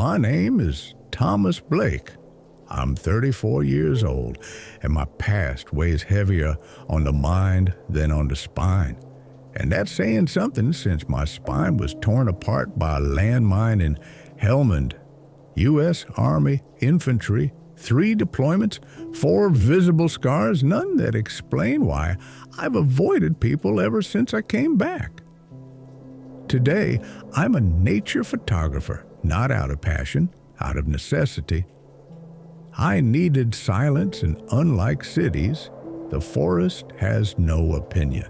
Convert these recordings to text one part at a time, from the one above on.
My name is Thomas Blake. I'm 34 years old, and my past weighs heavier on the mind than on the spine. And that's saying something, since my spine was torn apart by a landmine in Helmand. U.S. Army infantry, 3 deployments, 4 visible scars, none that explain why I've avoided people ever since I came back. Today, I'm a nature photographer, not out of passion, out of necessity. I needed silence, and unlike cities, the forest has no opinion,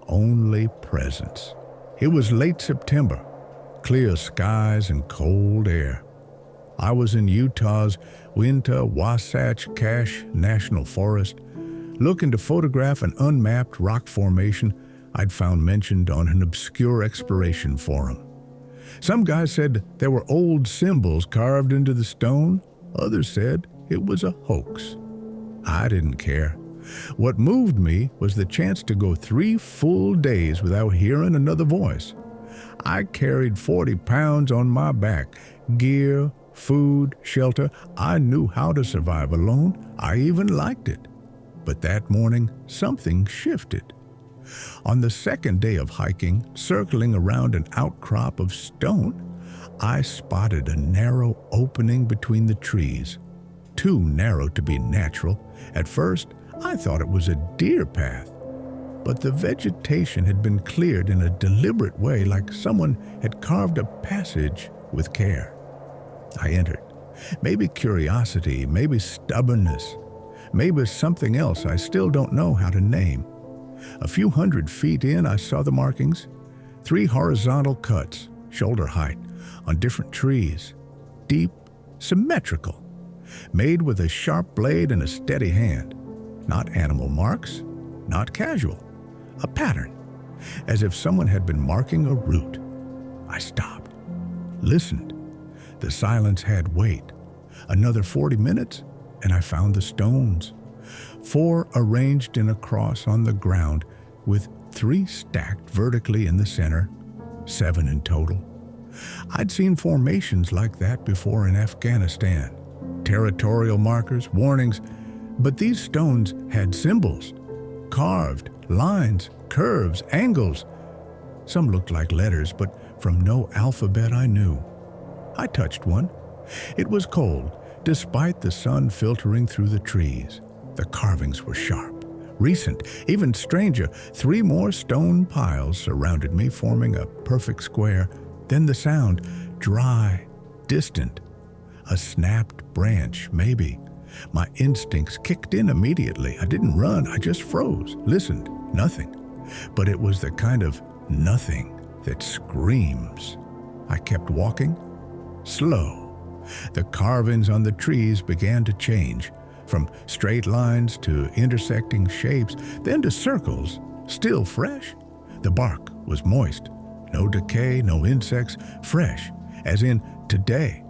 only presence. It was late September, clear skies and cold air. I was in Utah's Winter Wasatch Cache National Forest, looking to photograph an unmapped rock formation I'd found mentioned on an obscure exploration forum. Some guys said there were old symbols carved into the stone. Others said it was a hoax. I didn't care. What moved me was the chance to go 3 full days without hearing another voice. I carried 40 pounds on my back, gear, food, shelter. I knew how to survive alone. I even liked it. But that morning, something shifted. On the second day of hiking, circling around an outcrop of stone, I spotted a narrow opening between the trees. Too narrow to be natural. At first, I thought it was a deer path. But the vegetation had been cleared in a deliberate way, like someone had carved a passage with care. I entered. Maybe curiosity, maybe stubbornness, maybe something else I still don't know how to name. A few hundred feet in, I saw the markings. 3 horizontal cuts, shoulder height, on different trees. Deep, symmetrical, made with a sharp blade and a steady hand. Not animal marks, not casual. A pattern, as if someone had been marking a route. I stopped, listened. The silence had weight. Another 40 minutes, and I found the stones. 4 arranged in a cross on the ground, with 3 stacked vertically in the center, 7 in total. I'd seen formations like that before in Afghanistan. Territorial markers, warnings, but these stones had symbols. Carved, lines, curves, angles. Some looked like letters, but from no alphabet I knew. I touched one. It was cold, despite the sun filtering through the trees. The carvings were sharp, recent, even stranger. 3 more stone piles surrounded me, forming a perfect square. Then the sound, dry, distant. A snapped branch, maybe. My instincts kicked in immediately. I didn't run, I just froze, listened, nothing. But it was the kind of nothing that screams. I kept walking, slow. The carvings on the trees began to change, from straight lines to intersecting shapes, then to circles, still fresh. The bark was moist, no decay, no insects, fresh, as in today.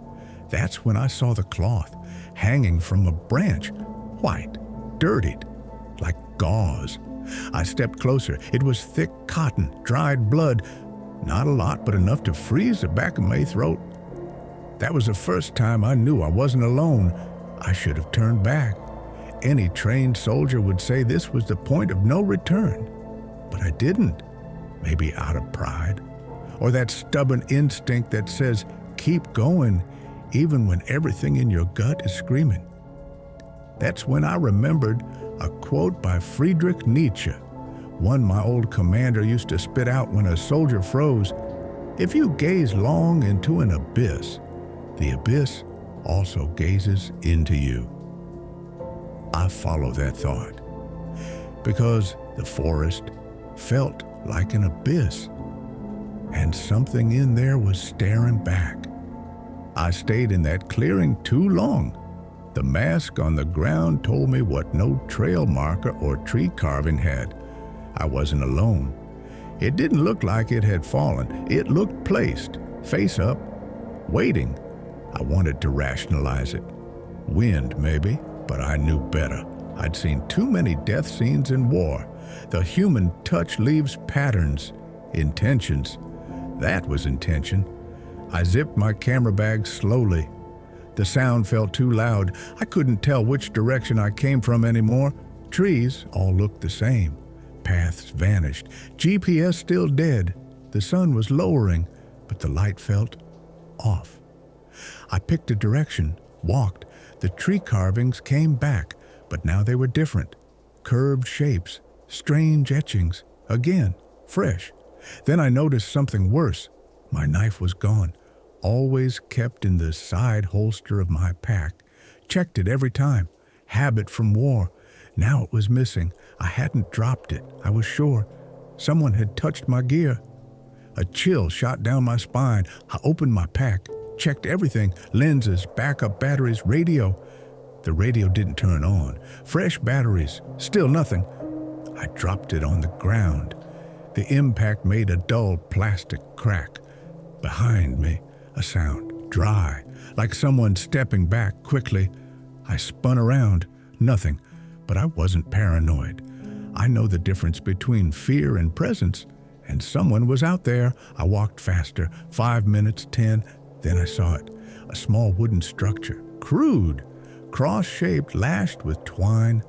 That's when I saw the cloth hanging from a branch, white, dirtied, like gauze. I stepped closer. It was thick cotton, dried blood, not a lot, but enough to freeze the back of my throat. That was the first time I knew I wasn't alone. I should have turned back. Any trained soldier would say this was the point of no return. But I didn't. Maybe out of pride. Or that stubborn instinct that says, keep going, even when everything in your gut is screaming. That's when I remembered a quote by Friedrich Nietzsche, one my old commander used to spit out when a soldier froze. If you gaze long into an abyss, the abyss also gazes into you. I follow that thought because the forest felt like an abyss, and something in there was staring back. I stayed in that clearing too long. The mask on the ground told me what no trail marker or tree carving had. I wasn't alone. It didn't look like it had fallen. It looked placed, face up, waiting. I wanted to rationalize it. Wind, maybe, but I knew better. I'd seen too many death scenes in war. The human touch leaves patterns, intentions. That was intention. I zipped my camera bag slowly. The sound felt too loud. I couldn't tell which direction I came from anymore. Trees all looked the same. Paths vanished. GPS still dead. The sun was lowering, but the light felt off. I picked a direction, walked. The tree carvings came back, but now they were different. Curved shapes, strange etchings, again, fresh. Then I noticed something worse. My knife was gone, always kept in the side holster of my pack. Checked it every time. Habit from war. Now it was missing. I hadn't dropped it, I was sure. Someone had touched my gear. A chill shot down my spine. I opened my pack, checked everything, lenses, backup batteries, radio. The radio didn't turn on. Fresh batteries, still nothing. I dropped it on the ground. The impact made a dull plastic crack. Behind me, a sound, dry, like someone stepping back quickly. I spun around, nothing, but I wasn't paranoid. I know the difference between fear and presence, and someone was out there. I walked faster, 5 minutes, 10, then I saw it. A small wooden structure, crude, cross-shaped, lashed with twine.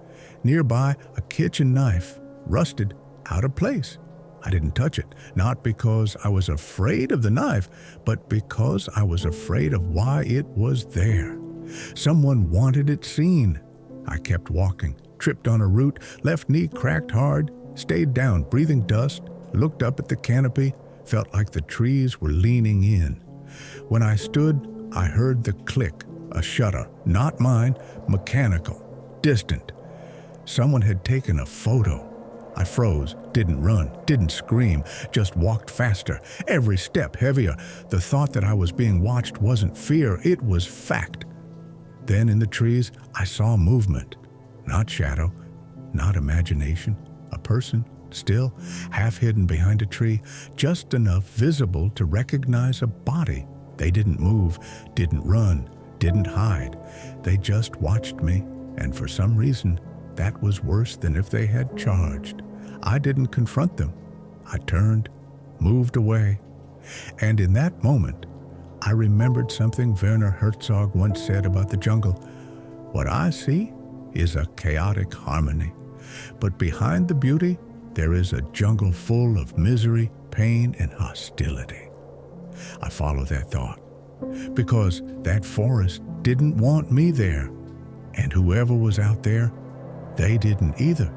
Nearby, a kitchen knife, rusted, out of place. I didn't touch it, not because I was afraid of the knife, but because I was afraid of why it was there. Someone wanted it seen. I kept walking, tripped on a root, left knee cracked hard, stayed down, breathing dust, looked up at the canopy, felt like the trees were leaning in. When I stood, I heard the click, a shutter, not mine, mechanical, distant. Someone had taken a photo. I froze, didn't run, didn't scream, just walked faster, every step heavier. The thought that I was being watched wasn't fear, it was fact. Then in the trees, I saw movement. Not shadow, not imagination. A person, still, half hidden behind a tree, just enough visible to recognize a body. They didn't move, didn't run, didn't hide. They just watched me, and for some reason, that was worse than if they had charged. I didn't confront them. I turned, moved away. And in that moment, I remembered something Werner Herzog once said about the jungle. What I see is a chaotic harmony. But behind the beauty, there is a jungle full of misery, pain, and hostility. I follow that thought because that forest didn't want me there. And whoever was out there, they didn't either.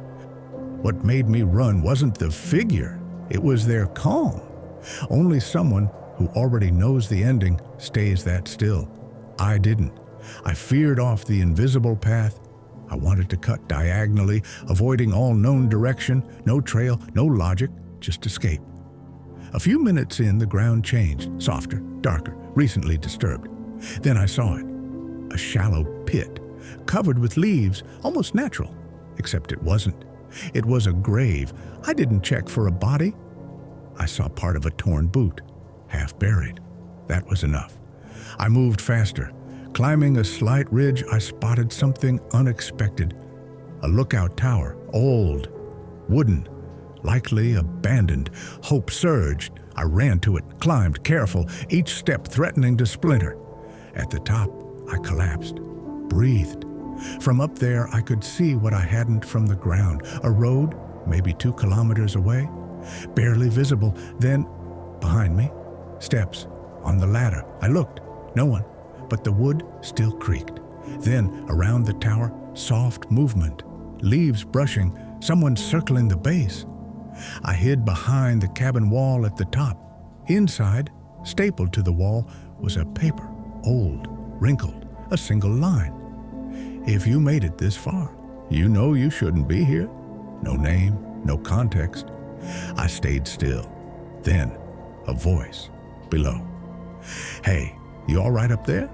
What made me run wasn't the figure, it was their calm. Only someone who already knows the ending stays that still. I didn't. I feared off the invisible path. I wanted to cut diagonally, avoiding all known direction, no trail, no logic, just escape. A few minutes in, the ground changed, softer, darker, recently disturbed. Then I saw it, a shallow pit, covered with leaves, almost natural, except it wasn't. It was a grave. I didn't check for a body. I saw part of a torn boot, half buried. That was enough. I moved faster. Climbing a slight ridge, I spotted something unexpected. A lookout tower, old, wooden, likely abandoned. Hope surged. I ran to it, climbed, careful, each step threatening to splinter. At the top, I collapsed, breathed. From up there, I could see what I hadn't from the ground. A road, maybe 2 kilometers away, barely visible. Then, behind me, steps on the ladder. I looked, no one, but the wood still creaked. Then, around the tower, soft movement, leaves brushing, someone circling the base. I hid behind the cabin wall at the top. Inside, stapled to the wall, was a paper, old, wrinkled, a single line. If you made it this far, you know you shouldn't be here. No name, no context. I stayed still. Then, a voice below. Hey, you all right up there?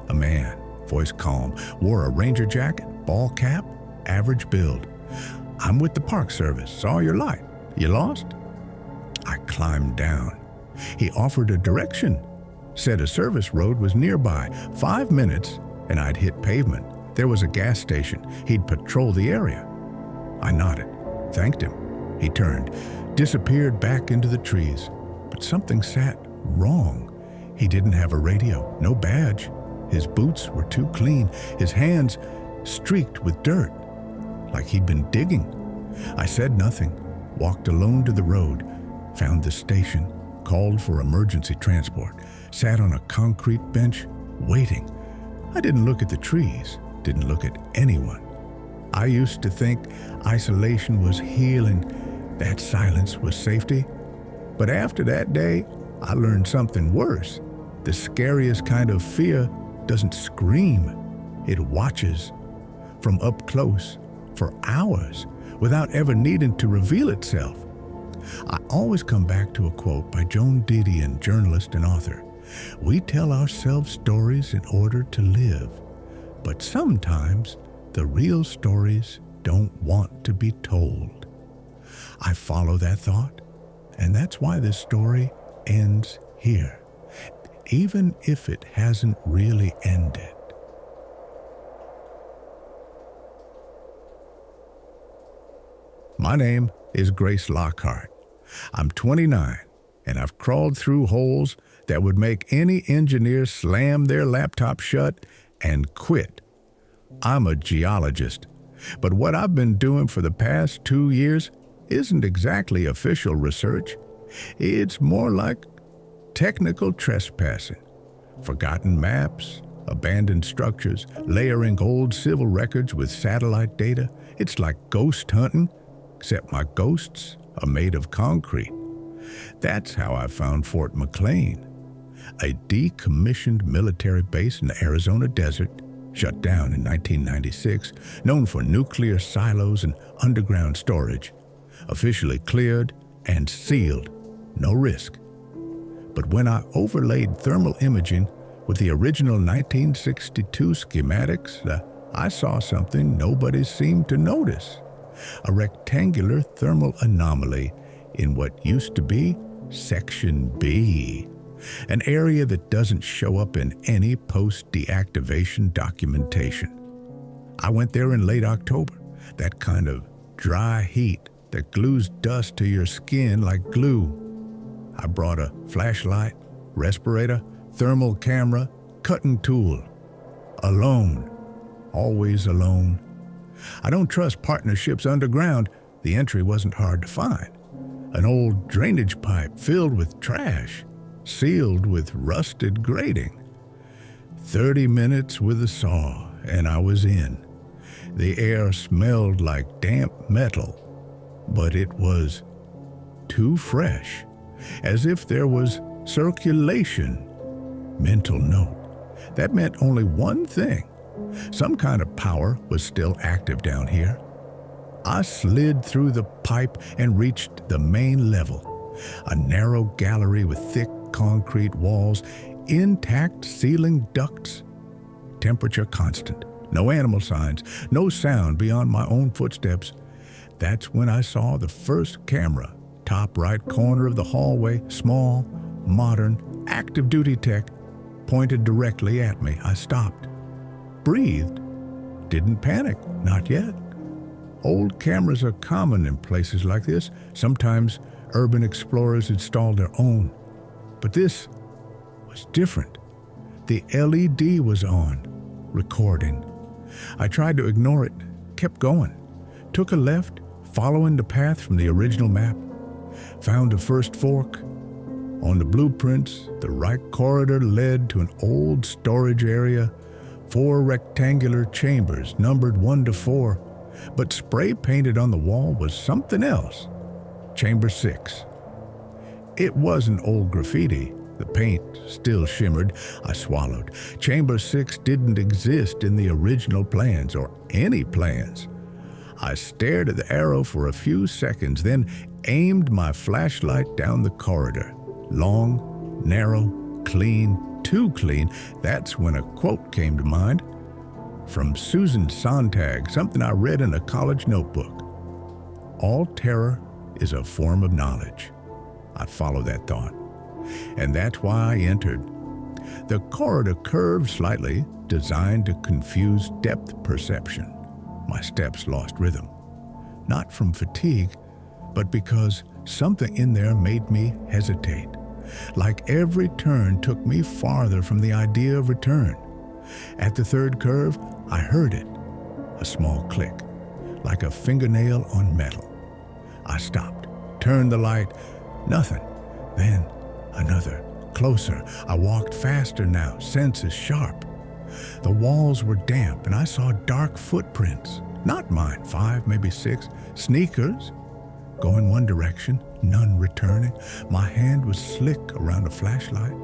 A man, voice calm, wore a ranger jacket, ball cap, average build. I'm with the Park Service, saw your light. You lost? I climbed down. He offered a direction. Said a service road was nearby, 5 minutes, and I'd hit pavement. There was a gas station. He'd patrol the area. I nodded, thanked him. He turned, disappeared back into the trees. But something sat wrong. He didn't have a radio, no badge. His boots were too clean, his hands streaked with dirt, like he'd been digging. I said nothing, walked alone to the road, found the station, called for emergency transport, sat on a concrete bench, waiting. I didn't look at the trees, didn't look at anyone. I used to think isolation was healing, that silence was safety. But after that day, I learned something worse. The scariest kind of fear doesn't scream, it watches from up close for hours without ever needing to reveal itself. I always come back to a quote by Joan Didion, journalist and author. We tell ourselves stories in order to live, but sometimes the real stories don't want to be told. I follow that thought, and that's why this story ends here, even if it hasn't really ended. My name is Grace Lockhart. I'm 29, and I've crawled through holes that would make any engineer slam their laptop shut and quit. I'm a geologist, but what I've been doing for the past 2 years isn't exactly official research. It's more like technical trespassing. Forgotten maps, abandoned structures, layering old civil records with satellite data. It's like ghost hunting, except my ghosts are made of concrete. That's how I found Fort McLean, a decommissioned military base in the Arizona desert, shut down in 1996, known for nuclear silos and underground storage, officially cleared and sealed, no risk. But when I overlaid thermal imaging with the original 1962 schematics, I saw something nobody seemed to notice. A rectangular thermal anomaly in what used to be Section B, an area that doesn't show up in any post-deactivation documentation. I went there in late October, that kind of dry heat that glues dust to your skin like glue. I brought a flashlight, respirator, thermal camera, cutting tool. Alone, always alone. I don't trust partnerships underground. The entry wasn't hard to find. An old drainage pipe filled with trash, sealed with rusted grating. 30 minutes with a saw, and I was in. The air smelled like damp metal, but it was too fresh, as if there was circulation. Mental note. That meant only one thing. Some kind of power was still active down here. I slid through the pipe and reached the main level, a narrow gallery with thick concrete walls, intact ceiling ducts, temperature constant, no animal signs, no sound beyond my own footsteps. That's when I saw the first camera, top right corner of the hallway, small, modern, active duty tech, pointed directly at me. I stopped, breathed, didn't panic, not yet. Old cameras are common in places like this. Sometimes urban explorers install their own. But this was different. The LED was on, recording. I tried to ignore it, kept going. Took a left, following the path from the original map. Found the first fork. On the blueprints, the right corridor led to an old storage area, 4 rectangular chambers numbered 1 to 4, but spray painted on the wall was something else. Chamber 6. It wasn't old graffiti. The paint still shimmered. I swallowed. Chamber 6 didn't exist in the original plans, or any plans. I stared at the arrow for a few seconds, then aimed my flashlight down the corridor. Long, narrow, clean, too clean. That's when a quote came to mind. From Susan Sontag, something I read in a college notebook. All terror is a form of knowledge. I followed that thought. And that's why I entered. The corridor curved slightly, designed to confuse depth perception. My steps lost rhythm. Not from fatigue, but because something in there made me hesitate. Like every turn took me farther from the idea of return. At the third curve, I heard it, a small click, like a fingernail on metal. I stopped, turned the light, nothing. Then another, closer. I walked faster now, senses sharp. The walls were damp and I saw dark footprints. Not mine, 5, maybe 6, sneakers. Going one direction, none returning. My hand was slick around a flashlight.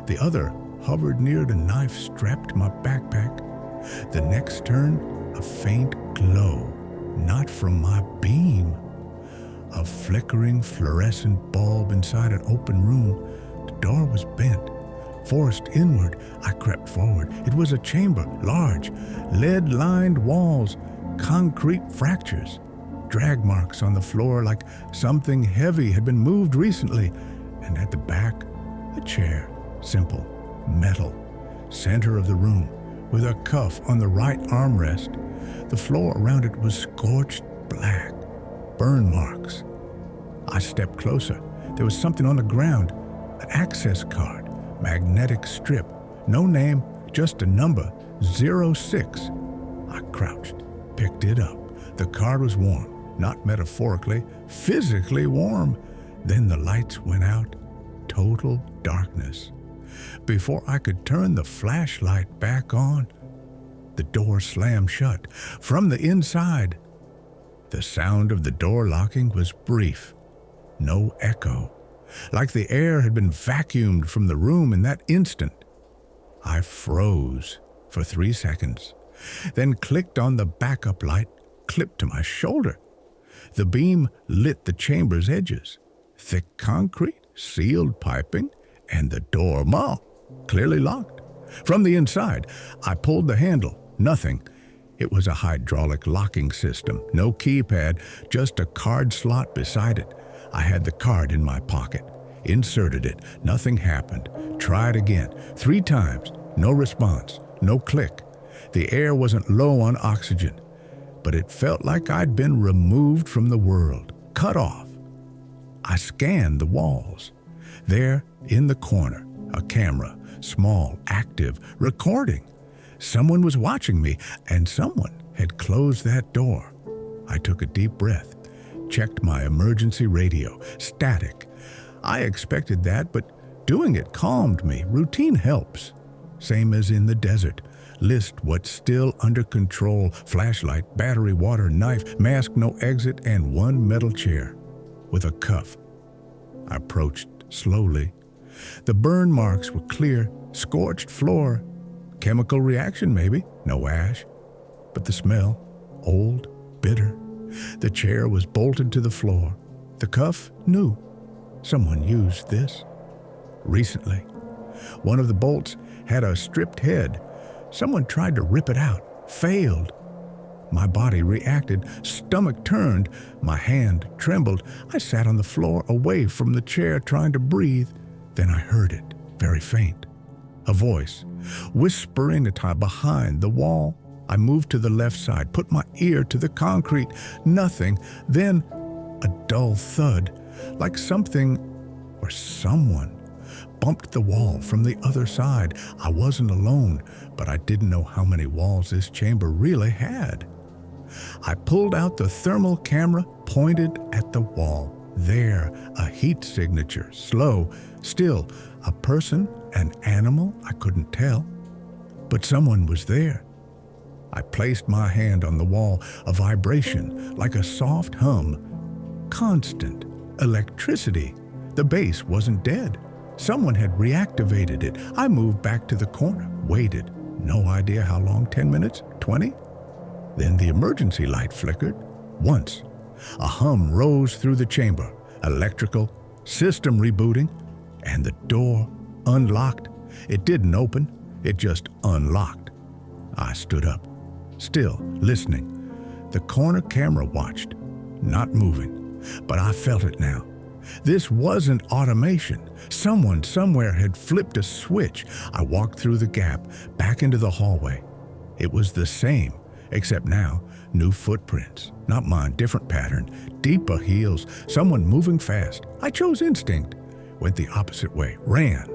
The other hovered near the knife strapped to my backpack. The next turn, a faint glow, not from my beam. A flickering fluorescent bulb inside an open room. The door was bent. Forced inward, I crept forward. It was a chamber, large, lead-lined walls, concrete fractures, drag marks on the floor like something heavy had been moved recently. And at the back, a chair, simple, metal, center of the room, with a cuff on the right armrest. The floor around it was scorched black, burn marks. I stepped closer. There was something on the ground, an access card, magnetic strip, no name, just a number, 06. I crouched, picked it up. The card was warm, not metaphorically, physically warm. Then the lights went out, total darkness. Before I could turn the flashlight back on, the door slammed shut. From the inside, the sound of the door locking was brief, no echo, like the air had been vacuumed from the room in that instant. I froze for 3 seconds, then clicked on the backup light clipped to my shoulder. The beam lit the chamber's edges, thick concrete, sealed piping, and the door, clearly locked. From the inside, I pulled the handle. Nothing. It was a hydraulic locking system. No keypad, just a card slot beside it. I had the card in my pocket. Inserted it. Nothing happened. Tried again. 3 times. No response. No click. The air wasn't low on oxygen, but it felt like I'd been removed from the world, cut off. I scanned the walls. There, in the corner, a camera, small, active, recording. Someone was watching me, and someone had closed that door. I took a deep breath, checked my emergency radio, static. I expected that, but doing it calmed me. Routine helps. Same as in the desert. List what's still under control: flashlight, battery, water, knife, mask, no exit, and 1 metal chair with a cuff. I approached slowly. The burn marks were clear, scorched floor. Chemical reaction maybe, no ash. But the smell, old, bitter. The chair was bolted to the floor. The cuff, new. Someone used this recently. One of the bolts had a stripped head. Someone tried to rip it out, failed. My body reacted, stomach turned, my hand trembled. I sat on the floor away from the chair trying to breathe. Then I heard it, very faint. A voice, whispering behind the wall. I moved to the left side, put my ear to the concrete. Nothing. Then a dull thud, like something or someone bumped the wall from the other side. I wasn't alone, but I didn't know how many walls this chamber really had. I pulled out the thermal camera, pointed at the wall. There, a heat signature, slow, still. A person, an animal, I couldn't tell. But someone was there. I placed my hand on the wall, a vibration, like a soft hum. Constant. Electricity. The base wasn't dead. Someone had reactivated it. I moved back to the corner, waited. No idea how long, 10 minutes, 20? Then the emergency light flickered. Once. A hum rose through the chamber. Electrical, system rebooting, and the door unlocked. It didn't open, it just unlocked. I stood up, still listening. The corner camera watched, not moving, but I felt it now. This wasn't automation. Someone somewhere had flipped a switch. I walked through the gap, back into the hallway. It was the same, except now, new footprints. Not mine, different pattern, deeper heels, someone moving fast. I chose instinct. went the opposite way, ran.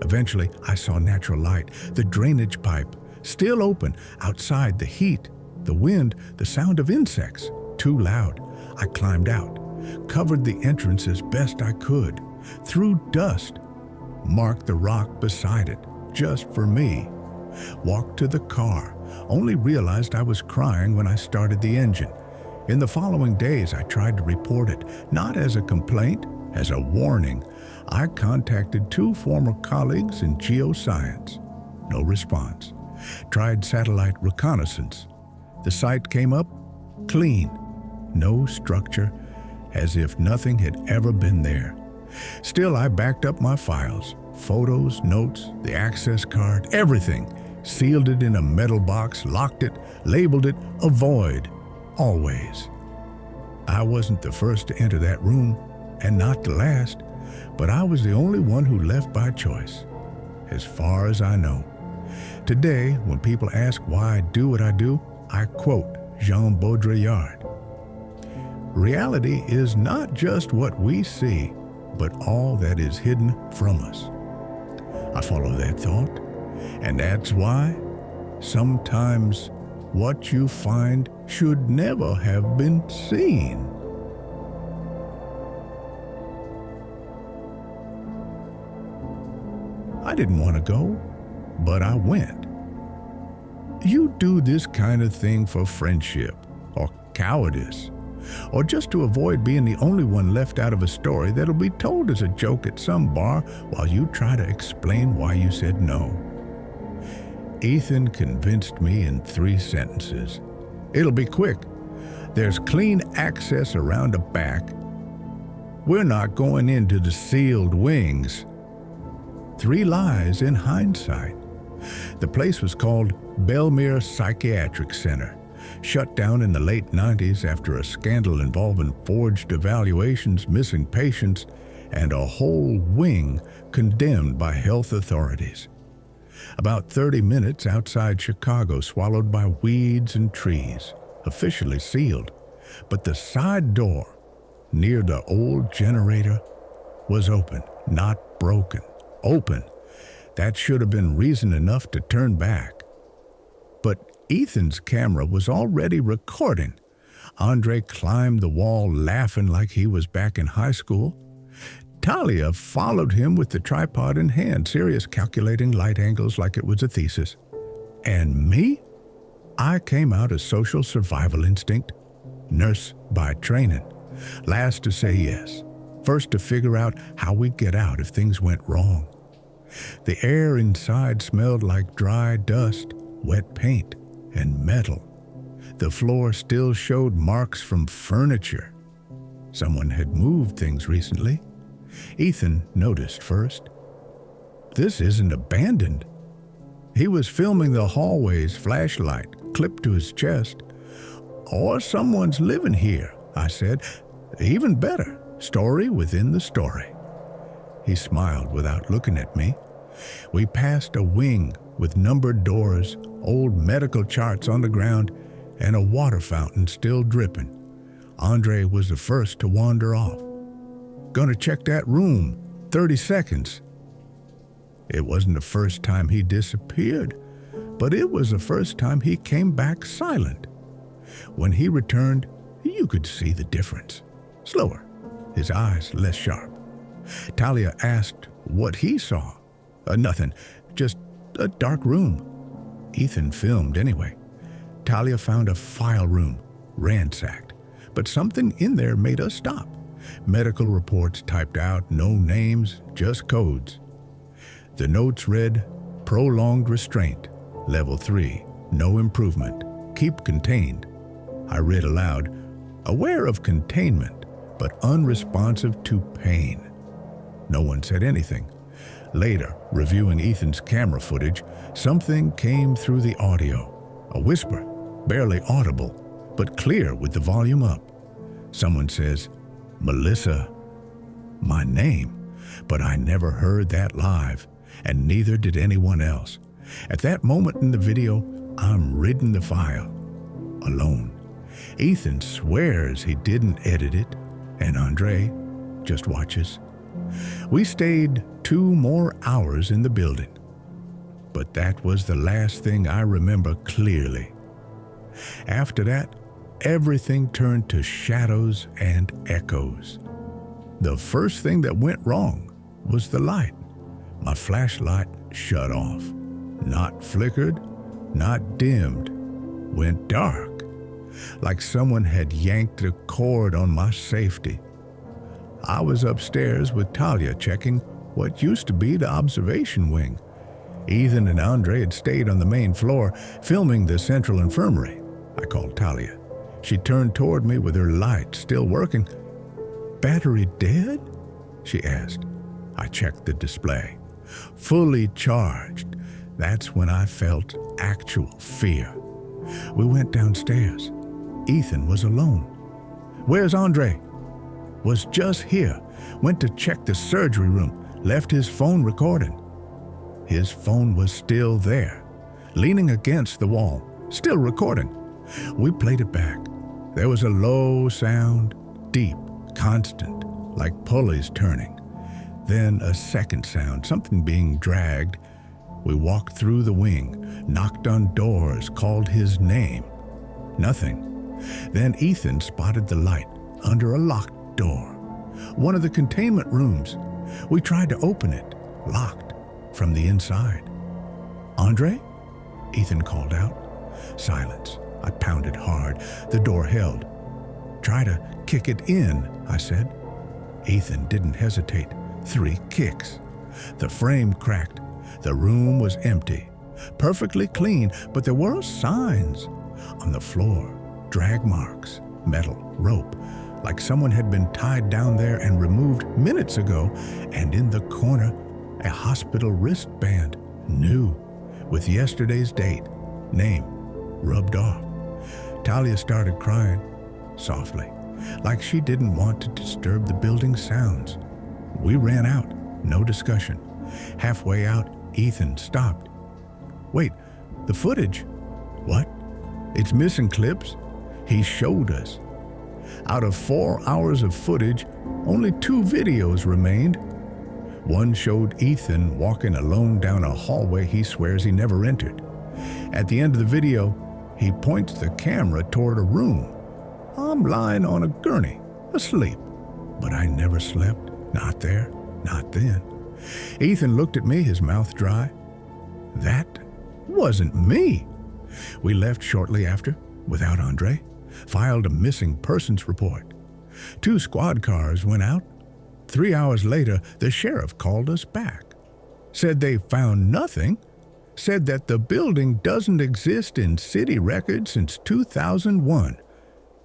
Eventually, I saw natural light, the drainage pipe, still open, outside, the heat, the wind, the sound of insects, too loud. I climbed out, covered the entrance as best I could, threw dust, marked the rock beside it, just for me. Walked to the car, only realized I was crying when I started the engine. In the following days, I tried to report it, not as a complaint, as a warning. I contacted 2 former colleagues in geoscience. No response. Tried satellite reconnaissance. The site came up clean. No structure, as if nothing had ever been there. Still, I backed up my files, photos, notes, the access card, everything. Sealed it in a metal box, locked it, labeled it avoid, always. I wasn't the first to enter that room, and not the last, but I was the only one who left by choice, as far as I know. Today, when people ask why I do what I do, I quote Jean Baudrillard. Reality is not just what we see, but all that is hidden from us. I follow that thought, and that's why sometimes what you find should never have been seen. I didn't want to go, but I went. You do this kind of thing for friendship, or cowardice, or just to avoid being the only one left out of a story that'll be told as a joke at some bar while you try to explain why you said no. Ethan convinced me in 3 sentences. It'll be quick. There's clean access around the back. We're not going into the sealed wings. 3 lies in hindsight. The place was called Belmere Psychiatric Center, shut down in the late 90s after a scandal involving forged evaluations, missing patients, and a whole wing condemned by health authorities. About 30 minutes outside Chicago, swallowed by weeds and trees, officially sealed. But the side door, near the old generator, was open, not broken. Open. That should have been reason enough to turn back. But Ethan's camera was already recording. Andre climbed the wall laughing like he was back in high school. Talia followed him with the tripod in hand, serious, calculating light angles like it was a thesis. And me? I came out a social survival instinct, nurse by training. Last to say yes, first to figure out how we'd get out if things went wrong. The air inside smelled like dry dust, wet paint, and metal. The floor still showed marks from furniture. Someone had moved things recently. Ethan noticed first. This isn't abandoned. He was filming the hallways, flashlight clipped to his chest. Or someone's living here, I said. Even better, story within the story. He smiled without looking at me. We passed a wing with numbered doors, old medical charts on the ground, and a water fountain still dripping. Andre was the first to wander off. Gonna check that room, 30 seconds. It wasn't the first time he disappeared, but it was the first time he came back silent. When he returned, you could see the difference. Slower, his eyes less sharp. Talia asked what he saw. Nothing, just a dark room. Ethan filmed anyway. Talia found a file room, ransacked, but something in there made us stop. Medical reports typed out, no names, just codes. The notes read, prolonged restraint, level 3, no improvement, keep contained. I read aloud, aware of containment, but unresponsive to pain. No one said anything. Later, reviewing Ethan's camera footage, something came through the audio. A whisper, barely audible, but clear with the volume up. Someone says, Melissa, my name, but I never heard that live, and neither did anyone else. At that moment in the video, I'm reading the file, alone. Ethan swears he didn't edit it, and Andre just watches. We stayed 2 more hours in the building, but that was the last thing I remember clearly. After that, everything turned to shadows and echoes. The first thing that went wrong was the light. My flashlight shut off. Not flickered, not dimmed, went dark, like someone had yanked a cord on my safety. I was upstairs with Talia checking what used to be the observation wing. Ethan and Andre had stayed on the main floor, filming the central infirmary. I called Talia. She turned toward me with her light still working. "Battery dead?" she asked. I checked the display. Fully charged. That's when I felt actual fear. We went downstairs. Ethan was alone. "Where's Andre?" "Was just here. Went to check the surgery room. Left his phone recording." His phone was still there, leaning against the wall, still recording. We played it back. There was a low sound, deep, constant, like pulleys turning. Then a second sound, something being dragged. We walked through the wing, knocked on doors, called his name. Nothing. Then Ethan spotted the light under a locked door. One of the containment rooms. We tried to open it, locked from the inside. "Andre?" Ethan called out. Silence. I pounded hard. The door held. "Try to kick it in," I said. Ethan didn't hesitate. 3 kicks. The frame cracked. The room was empty. Perfectly clean, but there were signs. On the floor, drag marks, metal, rope, like someone had been tied down there and removed minutes ago. And in the corner, a hospital wristband, new, with yesterday's date, name, rubbed off. Talia started crying, softly, like she didn't want to disturb the building's sounds. We ran out, no discussion. Halfway out, Ethan stopped. "Wait, the footage." "What?" "It's missing clips." He showed us. Out of 4 hours of footage, only 2 videos remained. One showed Ethan walking alone down a hallway he swears he never entered. At the end of the video, he points the camera toward a room. I'm lying on a gurney, asleep. But I never slept, not there, not then. Ethan looked at me, his mouth dry. That wasn't me. We left shortly after, without Andre, filed a missing persons report. 2 squad cars went out. 3 hours later, the sheriff called us back. Said they found nothing. Said that the building doesn't exist in city records since 2001.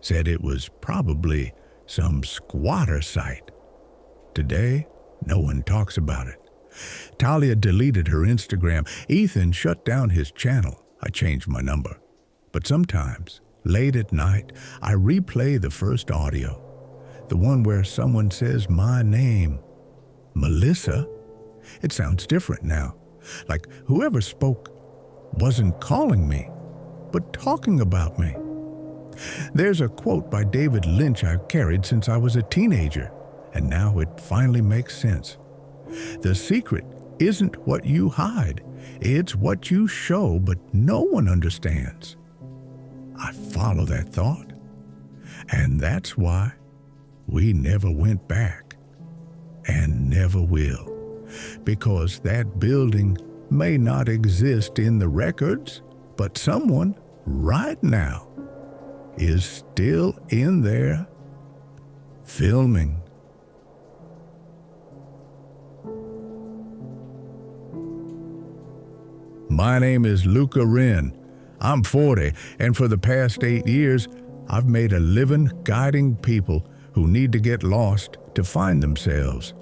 Said it was probably some squatter site. Today, no one talks about it. Talia deleted her Instagram. Ethan shut down his channel. I changed my number. But sometimes, late at night, I replay the first audio. The one where someone says my name. Melissa? It sounds different now. Like whoever spoke wasn't calling me, but talking about me. There's a quote by David Lynch I've carried since I was a teenager, and now it finally makes sense. The secret isn't what you hide, it's what you show, but no one understands. I follow that thought, and that's why we never went back, and never will. Because that building may not exist in the records, but someone right now is still in there filming. My name is Luca Wren. I'm 40, and for the past 8 years, I've made a living guiding people who need to get lost to find themselves.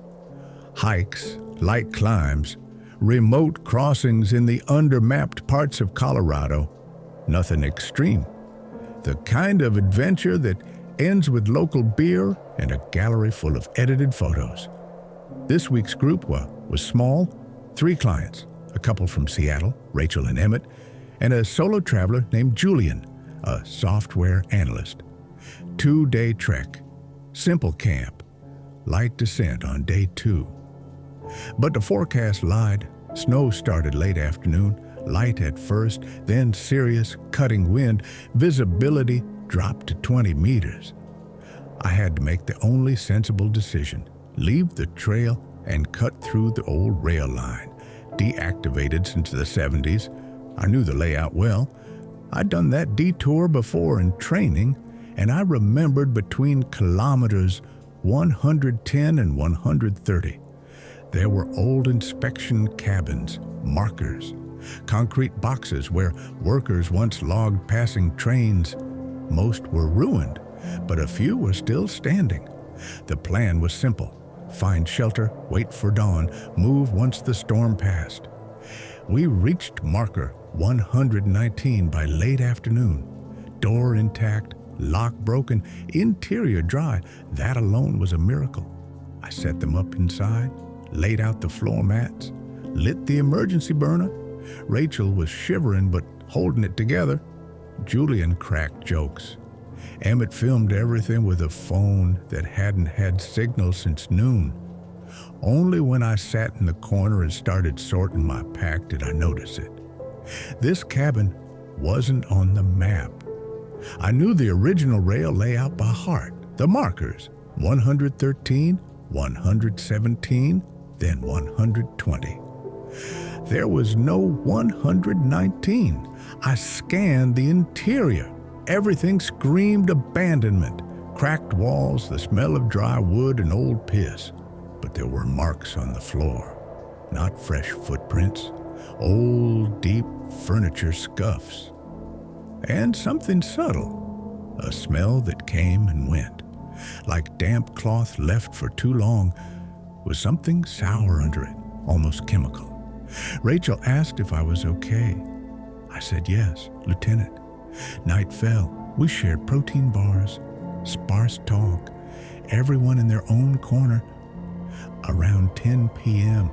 Hikes, light climbs, remote crossings in the undermapped parts of Colorado. Nothing extreme. The kind of adventure that ends with local beer and a gallery full of edited photos. This week's group was small, 3 clients, a couple from Seattle, Rachel and Emmett, and a solo traveler named Julian, a software analyst. 2-day trek, simple camp, light descent on day 2. But the forecast lied. Snow started late afternoon, light at first, then serious, cutting wind. Visibility dropped to 20 meters. I had to make the only sensible decision: leave the trail and cut through the old rail line. Deactivated since the 70s, I knew the layout well. I'd done that detour before in training, and I remembered between kilometers 110 and 130. There were old inspection cabins, markers, concrete boxes where workers once logged passing trains. Most were ruined, but a few were still standing. The plan was simple: find shelter, wait for dawn, move once the storm passed. We reached marker 119 by late afternoon. Door intact, lock broken, interior dry. That alone was a miracle. I set them up inside, laid out the floor mats, lit the emergency burner. Rachel was shivering but holding it together. Julian cracked jokes. Emmett filmed everything with a phone that hadn't had signal since noon. Only when I sat in the corner and started sorting my pack did I notice it. This cabin wasn't on the map. I knew the original rail layout by heart. The markers: 113, 117, then 120. There was no 119. I scanned the interior. Everything screamed abandonment. Cracked walls, the smell of dry wood and old piss. But there were marks on the floor. Not fresh footprints. Old, deep furniture scuffs. And something subtle. A smell that came and went. Like damp cloth left for too long, with something sour under it, almost chemical. Rachel asked if I was okay. I said yes, Lieutenant. Night fell. We shared protein bars, sparse talk, everyone in their own corner. Around 10 p.m.,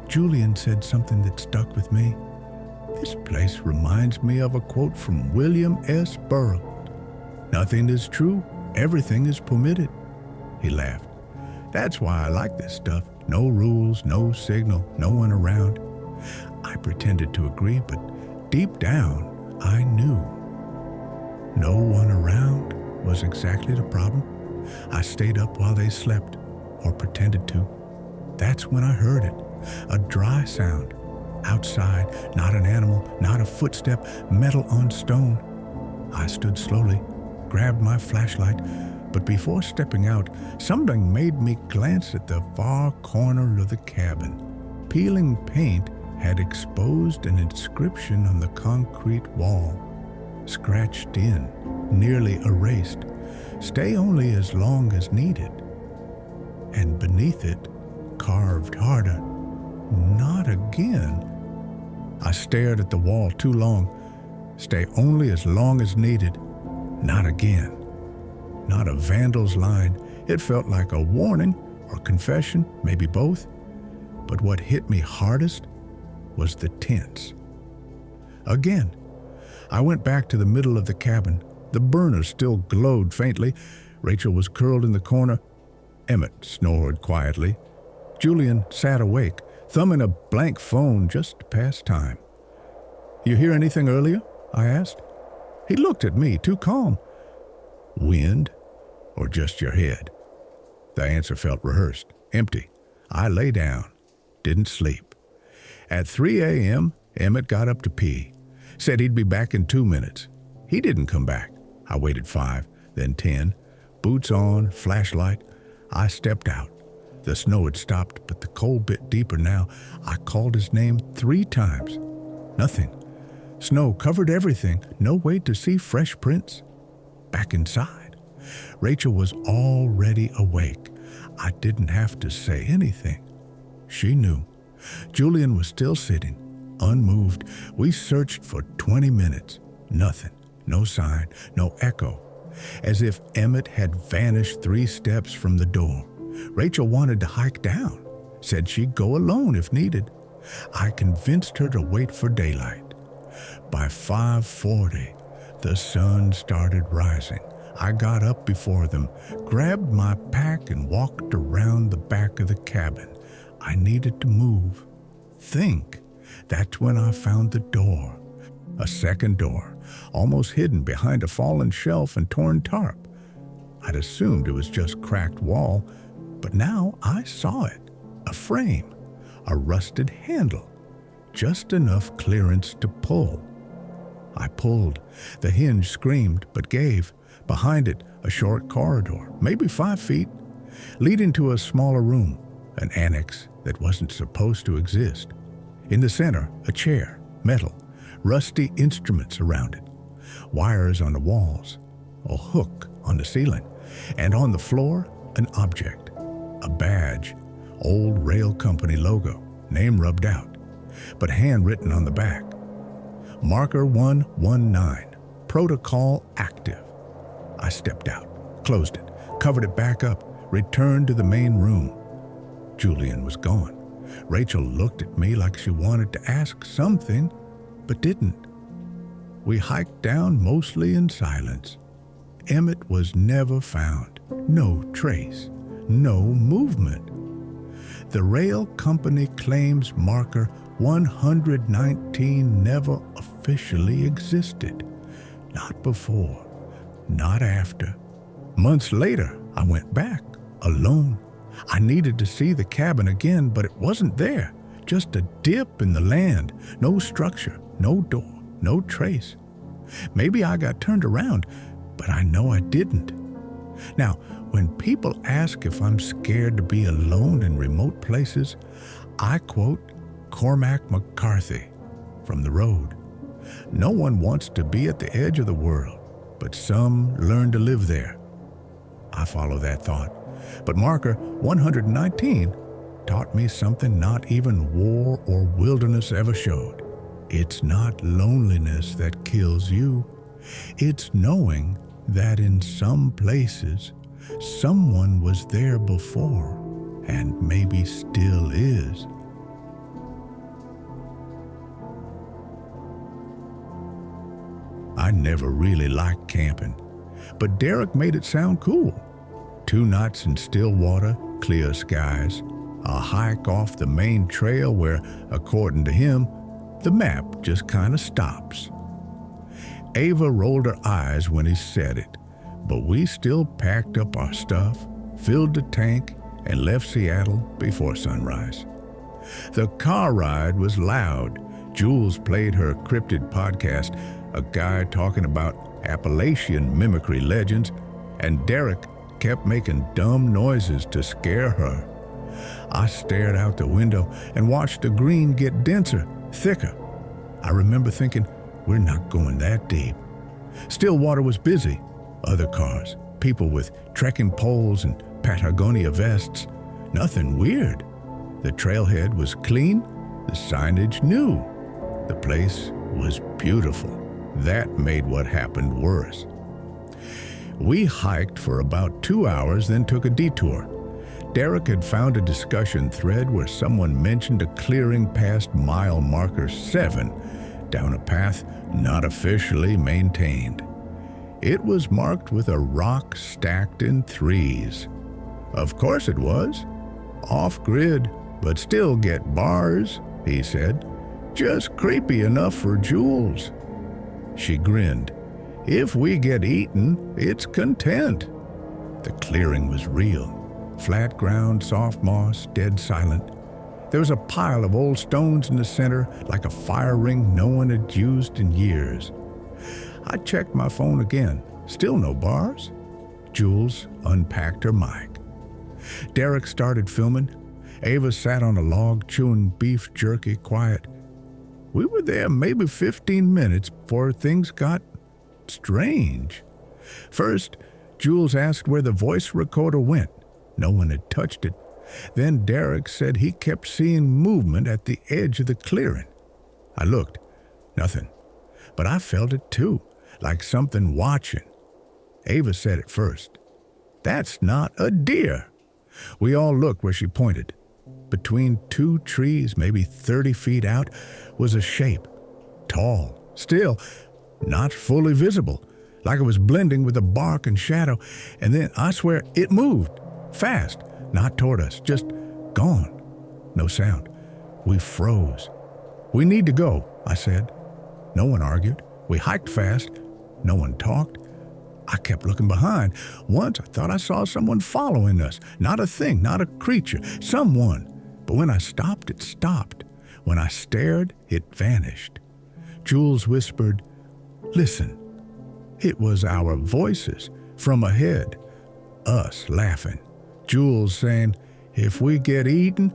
Julian said something that stuck with me. This place reminds me of a quote from William S. Burroughs. Nothing is true, everything is permitted. He laughed. That's why I like this stuff. No rules, no signal, no one around. I pretended to agree, but deep down, I knew. No one around was exactly the problem. I stayed up while they slept, or pretended to. That's when I heard it, a dry sound. Outside, not an animal, not a footstep, metal on stone. I stood slowly, grabbed my flashlight, but before stepping out, something made me glance at the far corner of the cabin. Peeling paint had exposed an inscription on the concrete wall, scratched in, nearly erased. Stay only as long as needed. And beneath it, carved harder, not again. I stared at the wall too long. Stay only as long as needed, not again. Not a vandal's line. It felt like a warning or confession, maybe both. But what hit me hardest was the tense. Again, I went back to the middle of the cabin. The burner still glowed faintly. Rachel was curled in the corner. Emmett snored quietly. Julian sat awake, thumbing a blank phone just to pass time. You hear anything earlier? I asked. He looked at me, too calm. Wind or just your head? The answer felt rehearsed, empty. I lay down, didn't sleep. At 3 a.m., Emmett got up to pee. Said he'd be back in 2 minutes. He didn't come back. I waited 5, then 10. Boots on, flashlight. I stepped out. The snow had stopped, but the cold bit deeper now. I called his name 3 times. Nothing. Snow covered everything. No way to see fresh prints. Back inside. Rachel was already awake. I didn't have to say anything. She knew. Julian was still sitting, unmoved. We searched for 20 minutes. Nothing. No sign. No echo. As if Emmett had vanished 3 steps from the door. Rachel wanted to hike down. Said she'd go alone if needed. I convinced her to wait for daylight. By 5:40, the sun started rising. I got up before them, grabbed my pack and walked around the back of the cabin. I needed to move, think. That's when I found the door. A second door, almost hidden behind a fallen shelf and torn tarp. I'd assumed it was just cracked wall, but now I saw it. A frame, a rusted handle, just enough clearance to pull. I pulled. The hinge screamed, but gave. Behind it, a short corridor, maybe 5 feet, leading to a smaller room, an annex that wasn't supposed to exist. In the center, a chair, metal, rusty instruments around it, wires on the walls, a hook on the ceiling, and on the floor, an object, a badge, old rail company logo, name rubbed out, but handwritten on the back. Marker 119, protocol active. I stepped out, closed it, covered it back up, returned to the main room. Julian was gone. Rachel looked at me like she wanted to ask something, but didn't. We hiked down mostly in silence. Emmett was never found. No trace. No movement. The rail company claims marker 119 never officially existed. Not before. Not after. Months later, I went back, alone. I needed to see the cabin again, but it wasn't there. Just a dip in the land. No structure, no door, no trace. Maybe I got turned around, but I know I didn't. Now, when people ask if I'm scared to be alone in remote places, I quote Cormac McCarthy from The Road. No one wants to be at the edge of the world, but some learn to live there. I follow that thought. But marker 119 taught me something not even war or wilderness ever showed. It's not loneliness that kills you. It's knowing that in some places, someone was there before and maybe still is. I never really liked camping, but Derek made it sound cool. 2 nights in still water, clear skies, a hike off the main trail where, according to him, the map just kind of stops. Ava rolled her eyes when he said it, but we still packed up our stuff, filled the tank, and left Seattle before sunrise. The car ride was loud. Jules played her cryptid podcast, a guy talking about Appalachian mimicry legends, and Derek kept making dumb noises to scare her. I stared out the window and watched the green get denser, thicker. I remember thinking, we're not going that deep. Stillwater was busy. Other cars, people with trekking poles and Patagonia vests. Nothing weird. The trailhead was clean, the signage new. The place was beautiful. That made what happened worse. We hiked for about 2 hours, then took a detour. Derek had found a discussion thread where someone mentioned a clearing past mile marker 7 down a path not officially maintained. It was marked with a rock stacked in 3s. Of course it was. Off-grid, but still get bars, he said. Just creepy enough for Jules. She grinned. If we get eaten, it's content. The clearing was real. Flat ground, soft moss, dead silent. There was a pile of old stones in the center, like a fire ring no one had used in years. I checked my phone again. Still no bars. Jules unpacked her mic. Derek started filming. Ava sat on a log chewing beef jerky quiet. We were there maybe 15 minutes before things got strange. First, Jules asked where the voice recorder went. No one had touched it. Then Derek said he kept seeing movement at the edge of the clearing. I looked. Nothing. But I felt it too, like something watching. Ava said it first. That's not a deer. We all looked where she pointed. Between 2 trees, maybe 30 feet out, was a shape. Tall, still, not fully visible, like it was blending with the bark and shadow. And then, I swear, it moved. Fast. Not toward us, just gone. No sound. We froze. "We need to go," I said. No one argued. We hiked fast. No one talked. I kept looking behind. Once I thought I saw someone following us. Not a thing, not a creature, someone. But when I stopped, it stopped. When I stared, it vanished. Jules whispered, "Listen." It was our voices from ahead, us laughing. Jules saying, "If we get eaten,"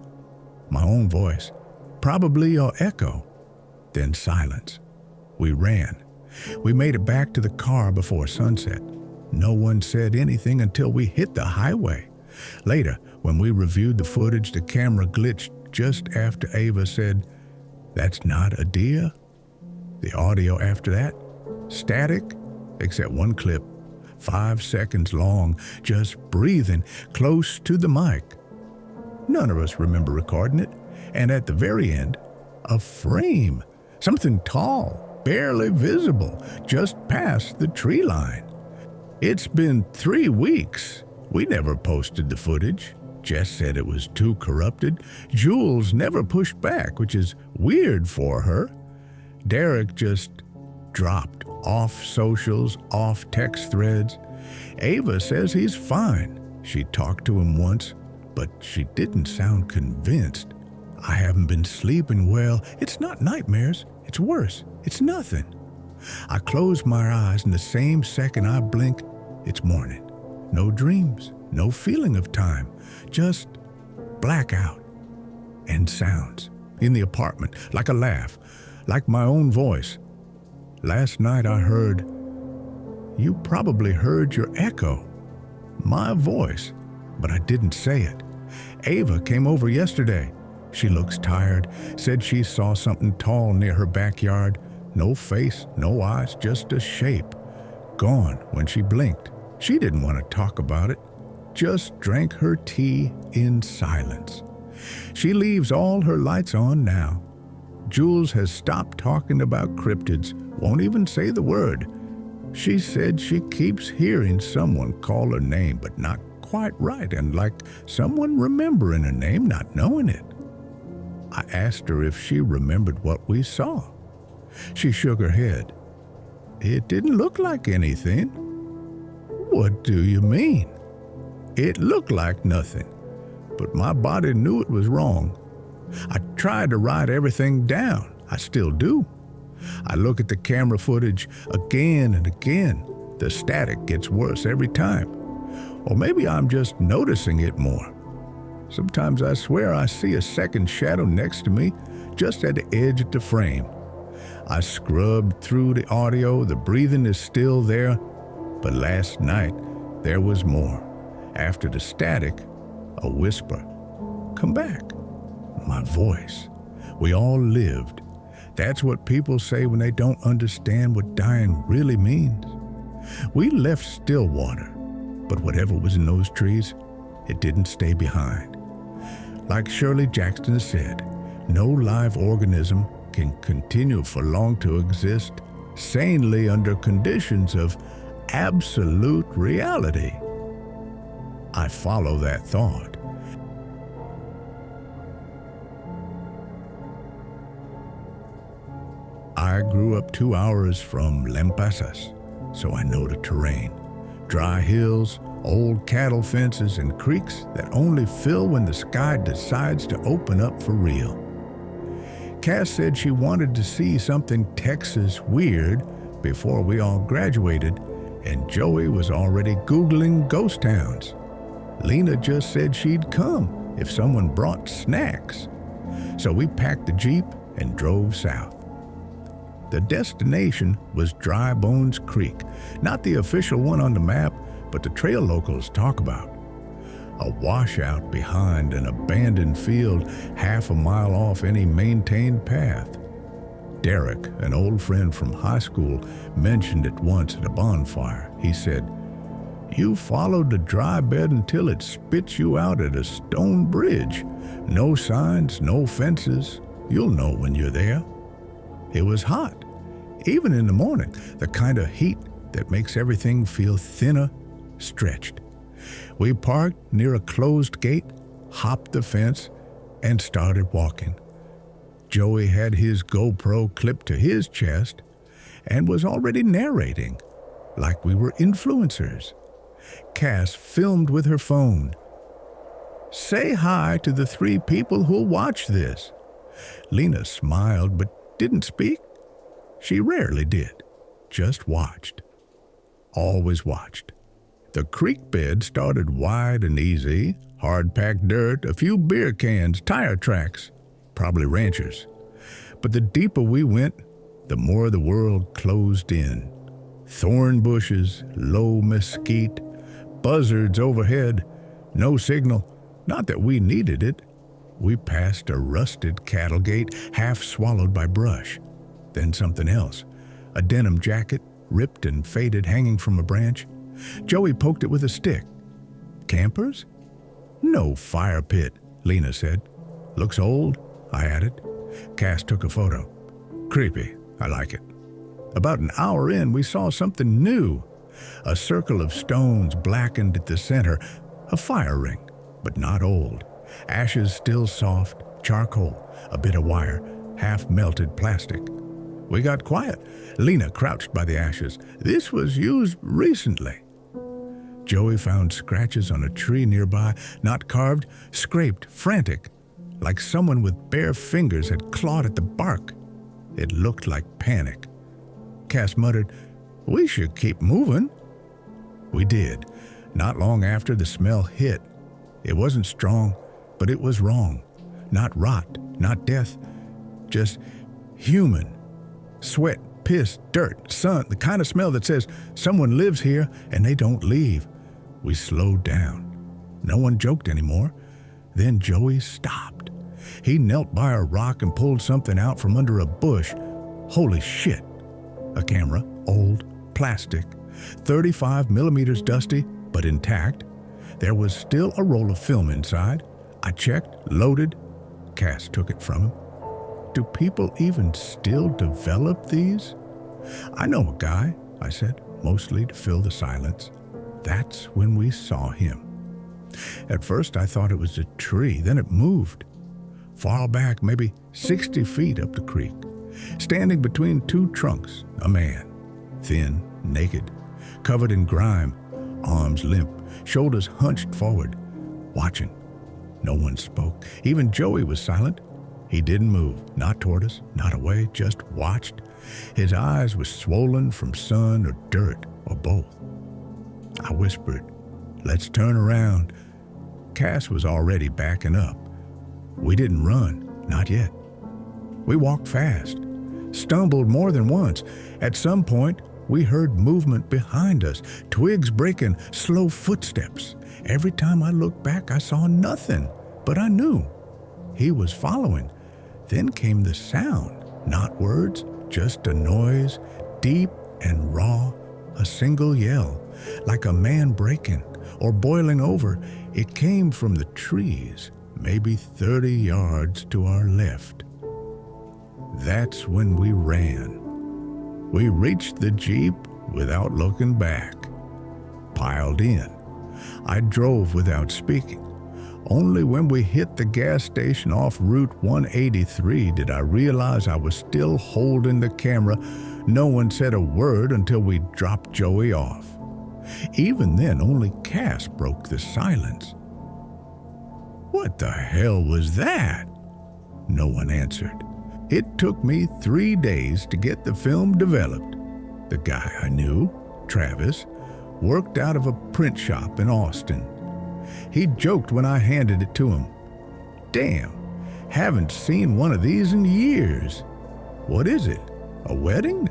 my own voice, "probably your echo." Then silence. We ran. We made it back to the car before sunset. No one said anything until we hit the highway. Later, when we reviewed the footage, the camera glitched just after Ava said, "That's not a deer." The audio after that, static, except one clip, 5 seconds long, just breathing close to the mic. None of us remember recording it. And at the very end, a frame, something tall, barely visible, just past the tree line. It's been 3 weeks. We never posted the footage. Jess said it was too corrupted. Jules never pushed back, which is weird for her. Derek just dropped off socials, off text threads. Ava says he's fine. She talked to him once, but she didn't sound convinced. I haven't been sleeping well. It's not nightmares. It's worse. It's nothing. I close my eyes, and the same second I blink, it's morning. No dreams, no feeling of time, just blackout and sounds in the apartment, like a laugh, like my own voice. Last night I heard, you probably heard your echo, my voice, but I didn't say it. Ava came over yesterday. She looks tired, said she saw something tall near her backyard. No face, no eyes, just a shape. Gone when she blinked. She didn't want to talk about it, just drank her tea in silence. She leaves all her lights on now. Jules has stopped talking about cryptids, won't even say the word. She said she keeps hearing someone call her name, but not quite right, and like someone remembering her name, not knowing it. I asked her if she remembered what we saw. She shook her head. It didn't look like anything. What do you mean? It looked like nothing, but my body knew it was wrong. I tried to write everything down. I still do. I look at the camera footage again and again. The static gets worse every time. Or maybe I'm just noticing it more. Sometimes I swear I see a second shadow next to me, just at the edge of the frame. I scrubbed through the audio, the breathing is still there, but last night there was more. After the static, a whisper. Come back. My voice. We all lived. That's what people say when they don't understand what dying really means. We left Stillwater, but whatever was in those trees, it didn't stay behind. Like Shirley Jackson said, no live organism can continue for long to exist sanely under conditions of absolute reality. I follow that thought. I grew up 2 hours from Lampasas, so I know the terrain. Dry hills, old cattle fences, and creeks that only fill when the sky decides to open up for real. Cass said she wanted to see something Texas weird before we all graduated, and Joey was already Googling ghost towns. Lena just said she'd come if someone brought snacks. So we packed the Jeep and drove south. The destination was Dry Bones Creek, not the official one on the map, but the trail locals talk about. A washout behind an abandoned field half a mile off any maintained path. Derek, an old friend from high school, mentioned it once at a bonfire. He said, "You followed the dry bed until it spits you out at a stone bridge. No signs, no fences. You'll know when you're there." It was hot, even in the morning, the kind of heat that makes everything feel thinner, stretched. We parked near a closed gate, hopped the fence, and started walking. Joey had his GoPro clipped to his chest and was already narrating, like we were influencers. Cass filmed with her phone. "Say hi to the 3 people who'll watch this." Lena smiled but didn't speak. She rarely did, just watched. Always watched. The creek bed started wide and easy, hard-packed dirt, a few beer cans, tire tracks, probably ranchers. But the deeper we went, the more the world closed in. Thorn bushes, low mesquite, buzzards overhead, no signal. Not that we needed it. We passed a rusted cattle gate, half swallowed by brush. Then something else. A denim jacket, ripped and faded, hanging from a branch. Joey poked it with a stick. "Campers?" "No fire pit," Lena said. "Looks old," I added. Cass took a photo. "Creepy. I like it." About an hour in, we saw something new. A circle of stones blackened at the center. A fire ring, but not old. Ashes still soft, charcoal, a bit of wire, half-melted plastic. We got quiet. Lena crouched by the ashes. "This was used recently." Joey found scratches on a tree nearby, not carved, scraped, frantic, like someone with bare fingers had clawed at the bark. It looked like panic. Cass muttered, "We should keep moving." We did. Not long after, the smell hit. It wasn't strong, but it was wrong. Not rot, not death, just human. Sweat, piss, dirt, sun, the kind of smell that says someone lives here and they don't leave. We slowed down. No one joked anymore. Then Joey stopped. He knelt by a rock and pulled something out from under a bush. Holy shit. A camera, old, plastic, 35 millimeters dusty, but intact. There was still a roll of film inside. I checked, loaded. Cass took it from him. Do people even still develop these? "I know a guy," I said, mostly to fill the silence. That's when we saw him. At first I thought it was a tree, then it moved. Far back, maybe 60 feet up the creek. Standing between 2 trunks, a man. Thin, naked, covered in grime, arms limp, shoulders hunched forward, watching. No one spoke. Even Joey was silent. He didn't move, not toward us, not away, just watched. His eyes were swollen from sun or dirt or both. I whispered, "Let's turn around." Cass was already backing up. We didn't run, not yet. We walked fast, stumbled more than once. At some point, we heard movement behind us, twigs breaking, slow footsteps. Every time I looked back, I saw nothing, but I knew. He was following. Then came the sound, not words, just a noise, deep and raw, a single yell, like a man breaking or boiling over. It came from the trees, maybe 30 yards to our left. That's when we ran. We reached the Jeep without looking back. Piled in. I drove without speaking. Only when we hit the gas station off Route 183 did I realize I was still holding the camera. No one said a word until we dropped Joey off. Even then, only Cass broke the silence. "What the hell was that?" No one answered. It took me 3 days to get the film developed. The guy I knew, Travis, worked out of a print shop in Austin. He joked when I handed it to him. "Damn, haven't seen one of these in years. What is it, a wedding?"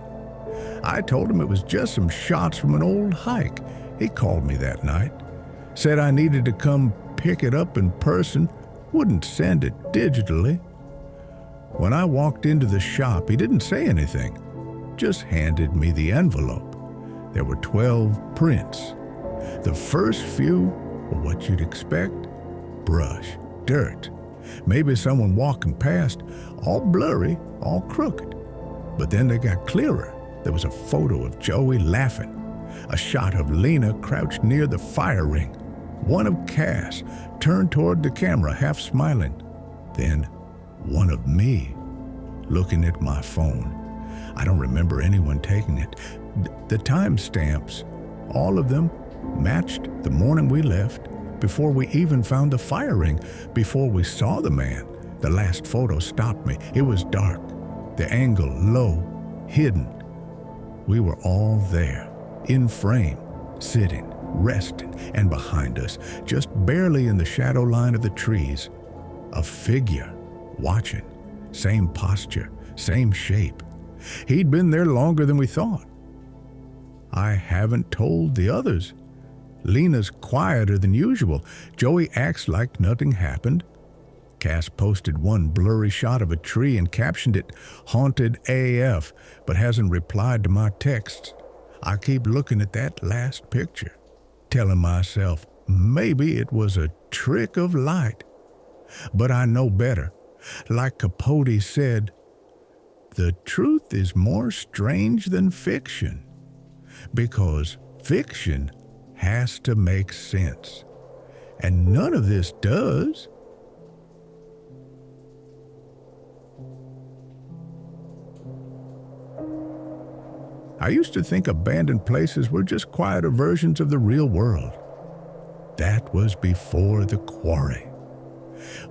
I told him it was just some shots from an old hike. He called me that night. Said I needed to come pick it up in person, wouldn't send it digitally. When I walked into the shop, he didn't say anything, just handed me the envelope. There were 12 prints. The first few were what you'd expect: brush, dirt, maybe someone walking past, all blurry, all crooked. But then they got clearer. There was a photo of Joey laughing, a shot of Lena crouched near the fire ring, one of Cass turned toward the camera, half smiling. Then one of me looking at my phone. I don't remember anyone taking it. The timestamps, all of them, matched the morning we left, before we even found the fire ring, before we saw the man. The last photo stopped me. It was dark, the angle low, hidden. We were all there, in frame, sitting, resting, and behind us, just barely in the shadow line of the trees, a figure watching, same posture, same shape. He'd been there longer than we thought. I haven't told the others. Lena's quieter than usual. Joey acts like nothing happened. Cass posted one blurry shot of a tree and captioned it "Haunted AF," but hasn't replied to my texts. I keep looking at that last picture, telling myself maybe it was a trick of light. But I know better. Like Capote said, the truth is more strange than fiction, because fiction has to make sense, and none of this does. I used to think abandoned places were just quieter versions of the real world. That was before the quarry.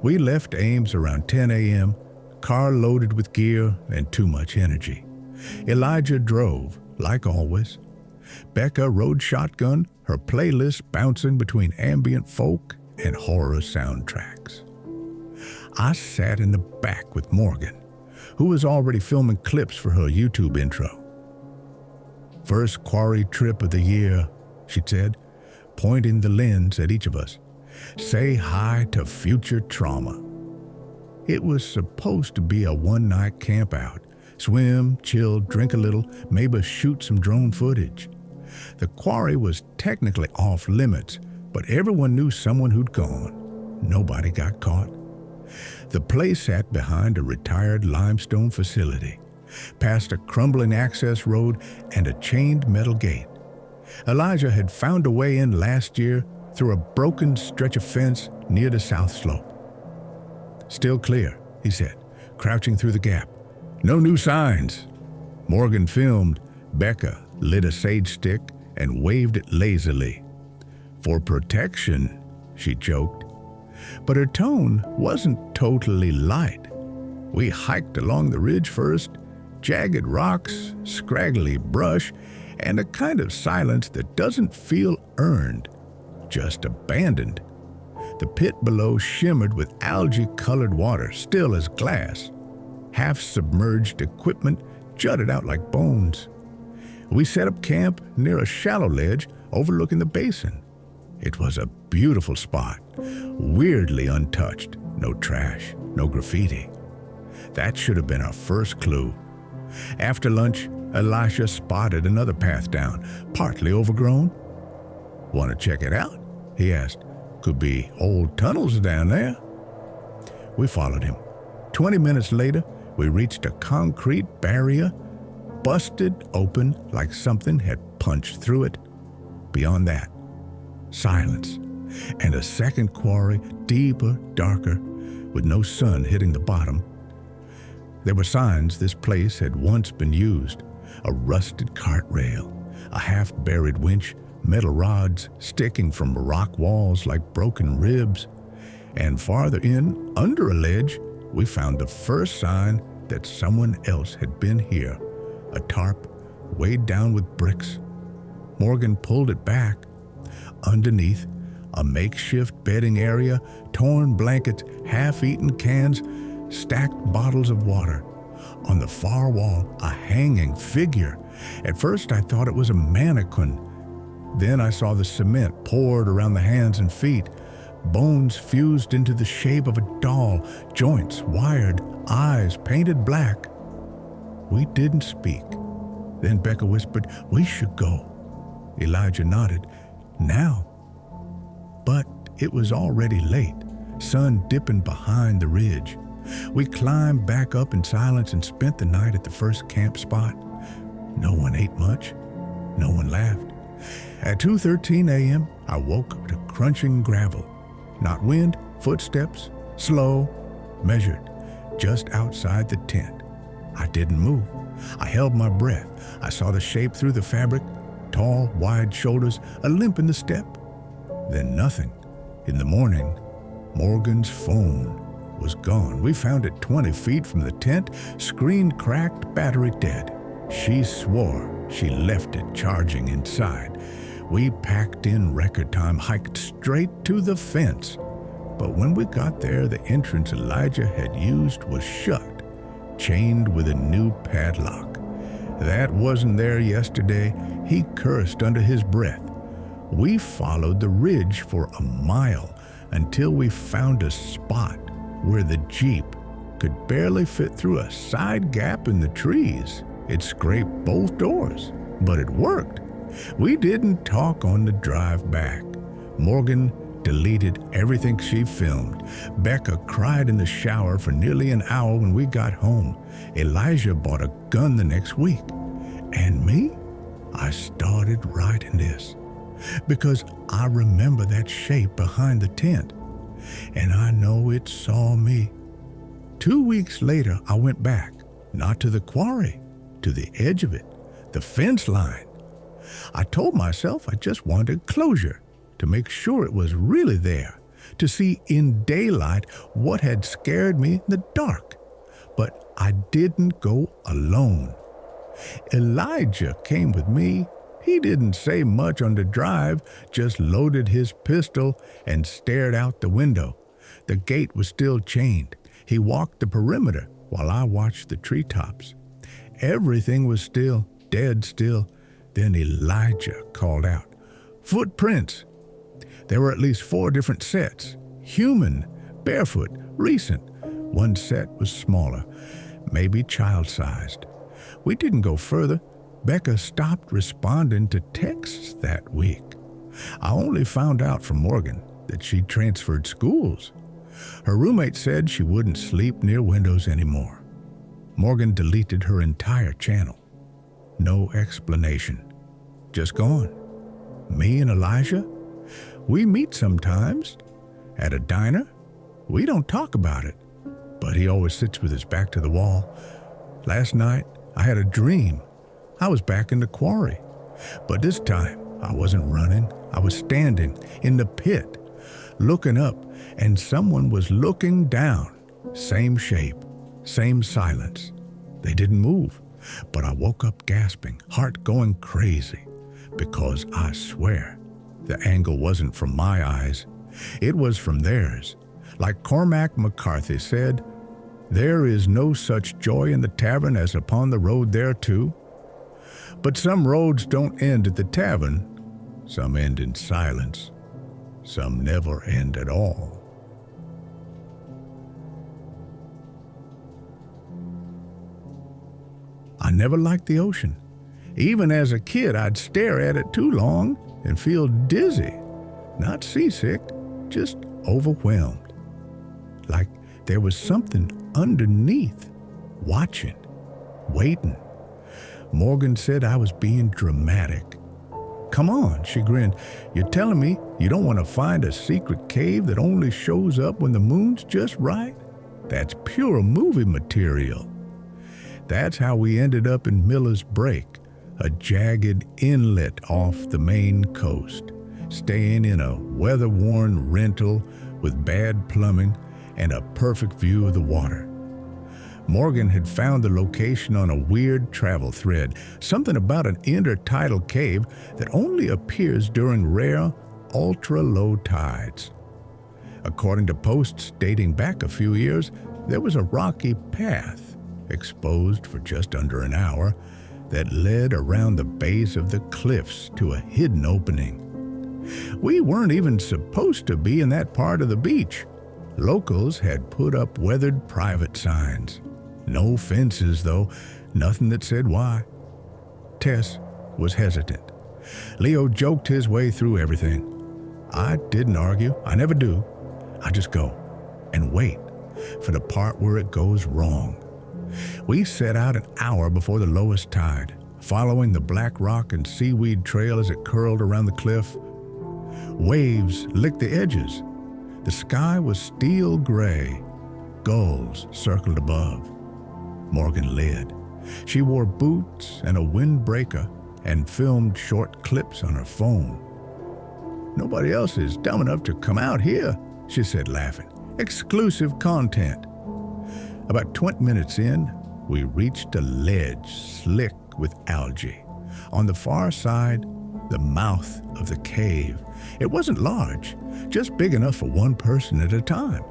We left Ames around 10 a.m., car loaded with gear and too much energy. Elijah drove, like always. Becca rode shotgun, her playlist bouncing between ambient folk and horror soundtracks. I sat in the back with Morgan, who was already filming clips for her YouTube intro. "First quarry trip of the year," she said, pointing the lens at each of us. "Say hi to future trauma." It was supposed to be a one-night camp out. Swim, chill, drink a little, maybe shoot some drone footage. The quarry was technically off limits, but everyone knew someone who'd gone. Nobody got caught. The place sat behind a retired limestone facility, past a crumbling access road and a chained metal gate. Elijah had found a way in last year through a broken stretch of fence near the south slope. "Still clear," he said, crouching through the gap. "No new signs." Morgan filmed. Becca lit a sage stick and waved it lazily. "For protection," she joked. But her tone wasn't totally light. We hiked along the ridge first, jagged rocks, scraggly brush, and a kind of silence that doesn't feel earned, just abandoned. The pit below shimmered with algae-colored water, still as glass. Half-submerged equipment jutted out like bones. We set up camp near a shallow ledge overlooking the basin. It was a beautiful spot, weirdly untouched. No trash, no graffiti. That should have been our first clue. After lunch, Elisha spotted another path down, partly overgrown. "Want to check it out?" he asked. "Could be old tunnels down there." We followed him. 20 minutes later, we reached a concrete barrier, busted open like something had punched through it. Beyond that, silence, and a second quarry, deeper, darker, with no sun hitting the bottom. There were signs this place had once been used: a rusted cart rail, a half-buried winch, metal rods sticking from rock walls like broken ribs. And farther in, under a ledge, we found the first sign that someone else had been here: a tarp weighed down with bricks. Morgan pulled it back. Underneath, a makeshift bedding area, torn blankets, half-eaten cans, stacked bottles of water. On the far wall, a hanging figure. At first, I thought it was a mannequin. Then I saw the cement poured around the hands and feet, bones fused into the shape of a doll, joints wired, eyes painted black. We didn't speak. Then Becca whispered, "We should go." Elijah nodded. "Now?" But it was already late, sun dipping behind the ridge. We climbed back up in silence and spent the night at the first camp spot. No one ate much. No one laughed. At 2:13 a.m., I woke up to crunching gravel. Not wind, footsteps, slow, measured just outside the tent. I didn't move. I held my breath. I saw the shape through the fabric, tall, wide shoulders, a limp in the step. Then nothing. In the morning, Morgan's phone was gone. We found it 20 feet from the tent, screen cracked, battery dead. She swore she left it charging inside. We packed in record time, hiked straight to the fence. But when we got there, the entrance Elijah had used was shut, chained with a new padlock. That wasn't there yesterday. He cursed under his breath. We followed the ridge for a mile until we found a spot where the Jeep could barely fit through a side gap in the trees. It scraped both doors, but it worked. We didn't talk on the drive back. Morgan deleted everything she filmed. Becca cried in the shower for nearly an hour when we got home. Elijah bought a gun the next week. And me? I started writing this because I remember that shape behind the tent, and I know it saw me. 2 weeks later, I went back, not to the quarry, to the edge of it, the fence line. I told myself I just wanted closure, to make sure it was really there, to see in daylight what had scared me in the dark. But I didn't go alone. Elijah came with me. He didn't say much on the drive, just loaded his pistol and stared out the window. The gate was still chained. He walked the perimeter while I watched the treetops. Everything was still, dead still. Then Elijah called out, "Footprints!" There were at least 4 different sets, human, barefoot, recent. One set was smaller, maybe child-sized. We didn't go further. Becca stopped responding to texts that week. I only found out from Morgan that she'd transferred schools. Her roommate said she wouldn't sleep near windows anymore. Morgan deleted her entire channel. No explanation. Just gone. Me and Elijah? We meet sometimes. At a diner? We don't talk about it, but he always sits with his back to the wall. Last night, I had a dream. I was back in the quarry, but this time I wasn't running. I was standing in the pit, looking up, and someone was looking down. Same shape, same silence. They didn't move, but I woke up gasping, heart going crazy, because I swear the angle wasn't from my eyes. It was from theirs. Like Cormac McCarthy said, "There is no such joy in the tavern as upon the road thereto." But some roads don't end at the tavern. Some end in silence. Some never end at all. I never liked the ocean. Even as a kid, I'd stare at it too long and feel dizzy. Not seasick, just overwhelmed. Like there was something underneath, watching, waiting. Morgan said I was being dramatic. "Come on," she grinned. "You're telling me you don't want to find a secret cave that only shows up when the moon's just right? That's pure movie material." That's how we ended up in Miller's Break, a jagged inlet off the Maine coast, staying in a weather-worn rental with bad plumbing and a perfect view of the water. Morgan had found the location on a weird travel thread, something about an intertidal cave that only appears during rare, ultra-low tides. According to posts dating back a few years, there was a rocky path, exposed for just under an hour, that led around the base of the cliffs to a hidden opening. We weren't even supposed to be in that part of the beach. Locals had put up weathered private signs. No fences, though, nothing that said why. Tess was hesitant. Leo joked his way through everything. I didn't argue. I never do. I just go and wait for the part where it goes wrong. We set out an hour before the lowest tide, following the black rock and seaweed trail as it curled around the cliff. Waves licked the edges. The sky was steel gray. Gulls circled above. Morgan led. She wore boots and a windbreaker and filmed short clips on her phone. "Nobody else is dumb enough to come out here," she said, laughing. "Exclusive content." About 20 minutes in, we reached a ledge slick with algae. On the far side, the mouth of the cave. It wasn't large, just big enough for one person at a time.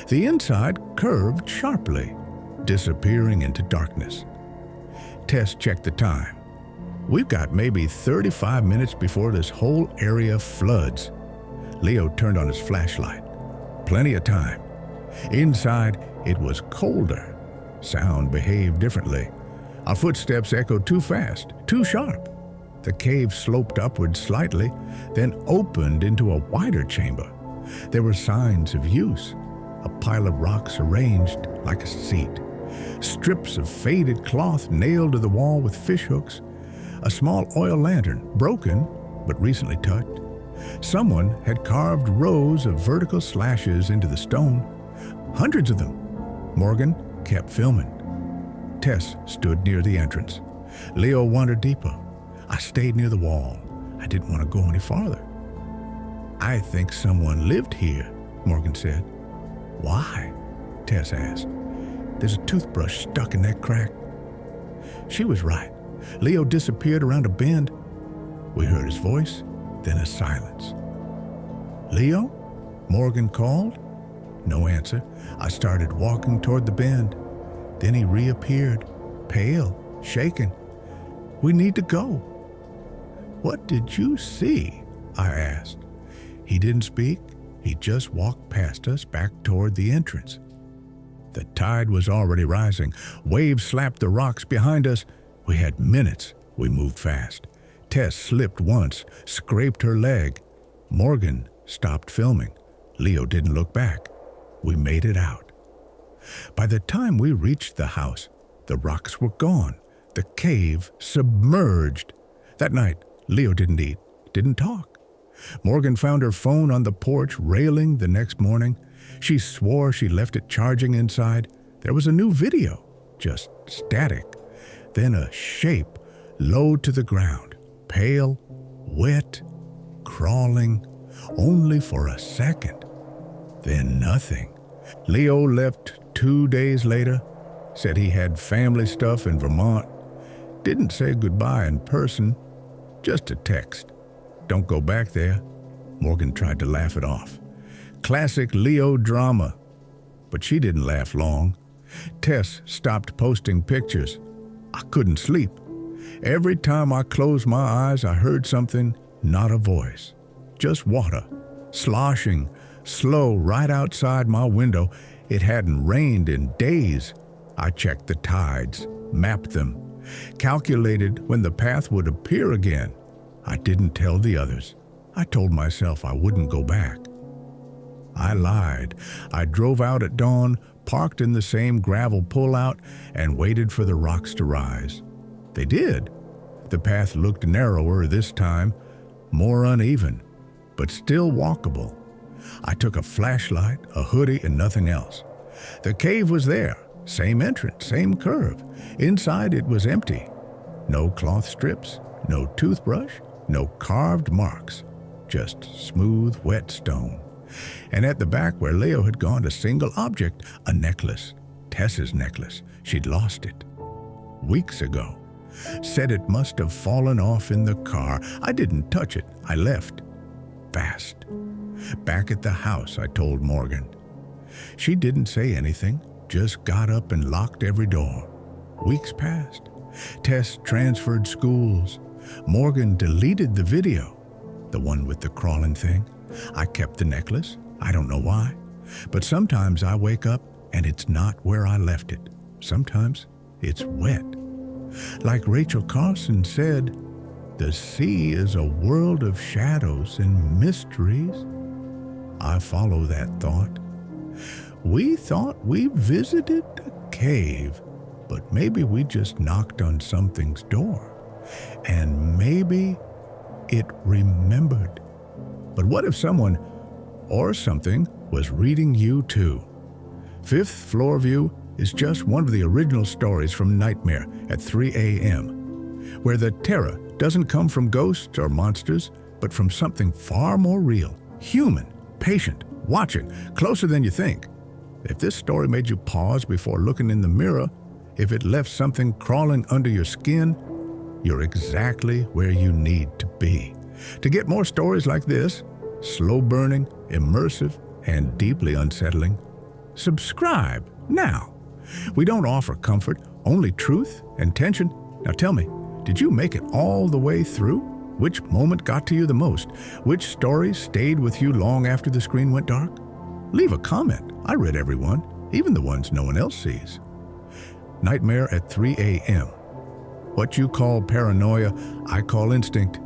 The inside curved sharply, disappearing into darkness. Tess checked the time. "We've got maybe 35 minutes before this whole area floods." Leo turned on his flashlight. Plenty of time. Inside, it was colder. Sound behaved differently. Our footsteps echoed too fast, too sharp. The cave sloped upward slightly, then opened into a wider chamber. There were signs of use. A pile of rocks arranged like a seat. Strips of faded cloth nailed to the wall with fishhooks. A small oil lantern, broken but recently touched. Someone had carved rows of vertical slashes into the stone. Hundreds of them. Morgan kept filming. Tess stood near the entrance. Leo wandered deeper. I stayed near the wall. I didn't want to go any farther. "I think someone lived here," Morgan said. "Why?" Tess asked. "There's a toothbrush stuck in that crack." She was right. Leo disappeared around a bend. We heard his voice, then a silence. "Leo?" Morgan called. No answer. I started walking toward the bend. Then he reappeared, pale, shaken. "We need to go." "What did you see?" I asked. He didn't speak. He just walked past us back toward the entrance. The tide was already rising. Waves slapped the rocks behind us. We had minutes. We moved fast. Tess slipped once, scraped her leg. Morgan stopped filming. Leo didn't look back. We made it out. By the time we reached the house, the rocks were gone. The cave submerged. That night, Leo didn't eat, didn't talk. Morgan found her phone on the porch railing the next morning. She swore she left it charging inside. There was a new video, just static. Then a shape low to the ground, pale, wet, crawling, only for a second. Then nothing. Leo left 2 days later, said he had family stuff in Vermont. Didn't say goodbye in person, just a text. "Don't go back there." Morgan tried to laugh it off. Classic Leo drama. But she didn't laugh long. Tess stopped posting pictures. I couldn't sleep. Every time I closed my eyes, I heard something, not a voice. Just water, sloshing, slow right outside my window. It hadn't rained in days. I checked the tides, mapped them, calculated when the path would appear again. I didn't tell the others. I told myself I wouldn't go back. I lied. I drove out at dawn, parked in the same gravel pullout, and waited for the rocks to rise. They did. The path looked narrower this time, more uneven, but still walkable. I took a flashlight, a hoodie, and nothing else. The cave was there, same entrance, same curve. Inside it was empty. No cloth strips, no toothbrush, no carved marks, just smooth, wet stone. And at the back where Leo had gone, a single object, a necklace, Tess's necklace. She'd lost it weeks ago. Said it must have fallen off in the car. I didn't touch it. I left. Fast. Back at the house, I told Morgan. She didn't say anything, just got up and locked every door. Weeks passed. Tess transferred schools. Morgan deleted the video, the one with the crawling thing. I kept the necklace. I don't know why. But sometimes I wake up and it's not where I left it. Sometimes it's wet. Like Rachel Carson said, the sea is a world of shadows and mysteries. I follow that thought. We thought we visited a cave, but maybe we just knocked on something's door. And maybe it remembered. But what if someone or something was reading you too? Fifth Floor View is just one of the original stories from Nightmare at 3 a.m., where the terror doesn't come from ghosts or monsters, but from something far more real, human, patient, watching, closer than you think. If this story made you pause before looking in the mirror, if it left something crawling under your skin, you're exactly where you need to be. To get more stories like this, slow-burning, immersive, and deeply unsettling, subscribe now. We don't offer comfort, only truth and tension. Now tell me, did you make it all the way through? Which moment got to you the most? Which story stayed with you long after the screen went dark? Leave a comment. I read every one, even the ones no one else sees. Nightmare at 3 a.m. What you call paranoia, I call instinct.